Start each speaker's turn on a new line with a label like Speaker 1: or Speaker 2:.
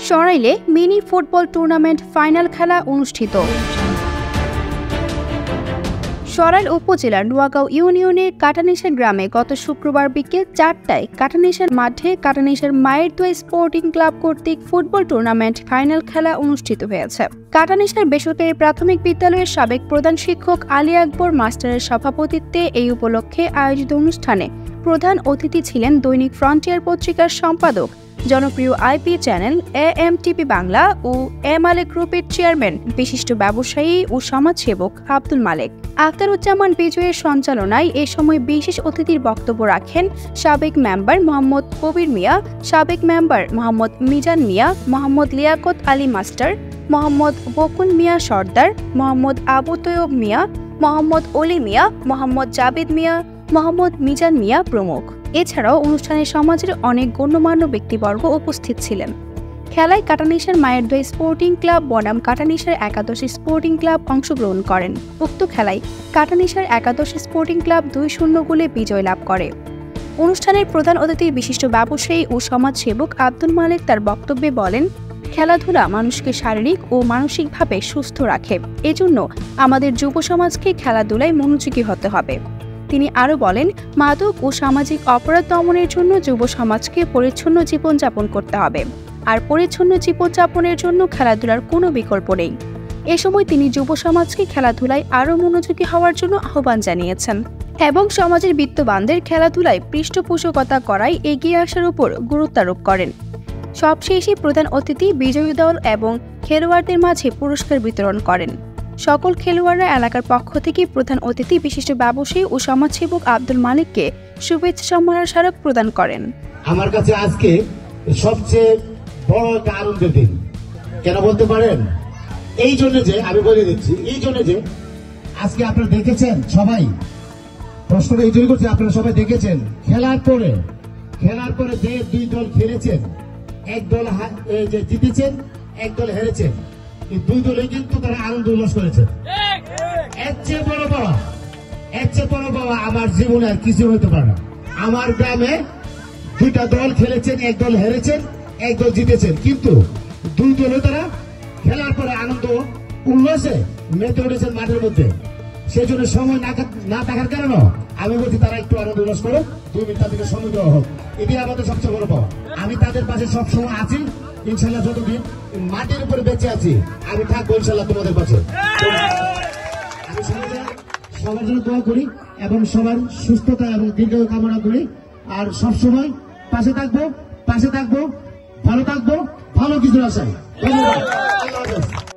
Speaker 1: সরাইলে mini football tournament final খেলা অনুষ্ঠিত। সরাইল উপজেলার নোয়াগাঁও ইউনিয়নের কাটানিশা গ্রামে গত শুক্রবার বিকেল 4টায় কাটানিশার মাঠে কাটানিশার মায়ের দোয়া স্পোর্টিং ক্লাব কর্তৃক ফুটবল টুর্নামেন্ট ফাইনাল খেলা অনুষ্ঠিত হয়েছে। কাটানিশার বেসরকারি প্রাথমিক বিদ্যালয়ের সাবেক প্রধান শিক্ষক আলী আকবর মাস্টারের সভাপতিত্বে এই উপলক্ষে আয়োজিত অনুষ্ঠানে প্রধান অতিথি ছিলেন দৈনিক ফ্রন্টিয়ার পত্রিকার সম্পাদক, জনপ্রিয় আইপি চ্যানেল এএমটিপি বাংলা ও মালেক গ্রুপের চেয়ারম্যান, বিশিষ্ট ব্যবসায়ী ও সমাজসেবক আব্দুল মালেক। আখতারুজ্জামান বিজয়ের সঞ্চালনায় এ সময় বিশেষ অতিথির বক্তব্য রাখেন সাবেক মেম্বার মোহাম্মদ কবির মিয়া, সাবেক মেম্বার মোহাম্মদ মিজান মিয়া, মোহাম্মদ লিয়াকত আলী মাস্টার, মোহাম্মদ বকুল মিয়া সর্দার, মোহাম্মদ আবু তৈয়ব মিয়া, মোহাম্মদ অলি মিয়া, মোহাম্মদ জাবেদ মিয়া, মোহাম্মদ মিজান মিয়া প্রমুখ। এছাড়াও অনুষ্ঠানে সমাজের অনেক গণ্যমান্য ব্যক্তিবর্গ উপস্থিত ছিলেন। খেলায় কাটানিশার মায়ের দোয়া স্পোর্টিং ক্লাব বনাম কাটানিশার একাদশ স্পোর্টিং ক্লাব অংশগ্রহণ করেন। উক্ত খেলায় কাটানিশার একাদশ স্পোর্টিং ক্লাব 2-0 গোলে বিজয় লাভ করে। অনুষ্ঠানের প্রধান অতিথি বিশিষ্ট ব্যবসায়ী ও সমাজসেবক আব্দুল মালেক তার বক্তব্যে বলেন, খেলাধুলা মানুষকে শারীরিক ও মানসিকভাবে সুস্থ রাখে। এজন্য আমাদের যুব সমাজকে খেলাধুলায় মনোযোগী হতে হবে। তিনি আরও বলেন, মাদক ও সামাজিক অপরাধ দমনের জন্য যুব সমাজকে পরিচ্ছন্ন জীবনযাপন করতে হবে, আর পরিচ্ছন্ন জীবনযাপনের জন্য খেলাধুলার কোনো বিকল্প নেই। এ সময় তিনি যুব সমাজকে খেলাধুলায় আরও মনোযোগী হওয়ার জন্য আহ্বান জানিয়েছেন এবং সমাজের বিত্তবানদের খেলাধুলায় পৃষ্ঠপোষকতা করায় এগিয়ে আসার উপর গুরুত্ব আরোপ করেন। সবশেষে প্রধান অতিথি বিজয়ী দল এবং খেলোয়াড়দের মাঝে পুরস্কার বিতরণ করেন। সকল খেলোয়াড়রা এলাকার পক্ষ থেকে প্রধান অতিথি বিশিষ্ট ব্যবসায়ী ও সমাজসেবক আব্দুল মালিককে শুভেচ্ছা সম্মাননা স্মারক প্রদান করেন।
Speaker 2: আমার কাছে আজকে সবচেয়ে বড় একটা আনন্দের দিন। কেন বলতে পারেন? এই জন্য যে আমি বলে দিচ্ছি, এই জন্য যে আজকে আপনারা দেখেছেন সবাই, প্রশ্নটা এই জন্য করছি, আপনারা সবাই দেখেছেন খেলার পরে যে দুই দল খেলেছেন, এক দল যে জিতেছেন, এক দল হেরেছেন, এই দুই দলে কিন্তু তারা আনন্দ উল্লাস করেছে। এর চেয়ে বড় পাওয়া আমার জীবনে আর কিছু হতে পারে না। আমার গ্রামে দুইটা দল খেলেছেন, এক দল হেরেছেন, এক দল জিতেছেন, কিন্তু দুই দলে তারা খেলার পরে আনন্দ উল্লাসে মেতে উঠেছেন মাঠের মধ্যে। সেই জন্য সময় না থাকার কারণে আমি বলছি তারা একটু আনন্দ উল্লাস করো, 2 মিনিট তাদেরকে সময় দেওয়া হোক। এটি আমাদের সবচেয়ে বড় পাওয়া। আমি তাদের পাশে সবসময় আছি, ইনশাল্লাহ যতদিন মাটির উপরে বেঁচে আছি আমি থাকবো ইনশাল্লাহ তোমাদের পাশে। আমি সবার জন্য দোয়া করি এবং সবার সুস্থতা এবং দীর্ঘায়ু কামনা করি। আর সবসময় পাশে থাকবো, ভালো থাকবো, ভালো কিছু আশায়। ধন্যবাদ। আল্লাহ হাফেজ।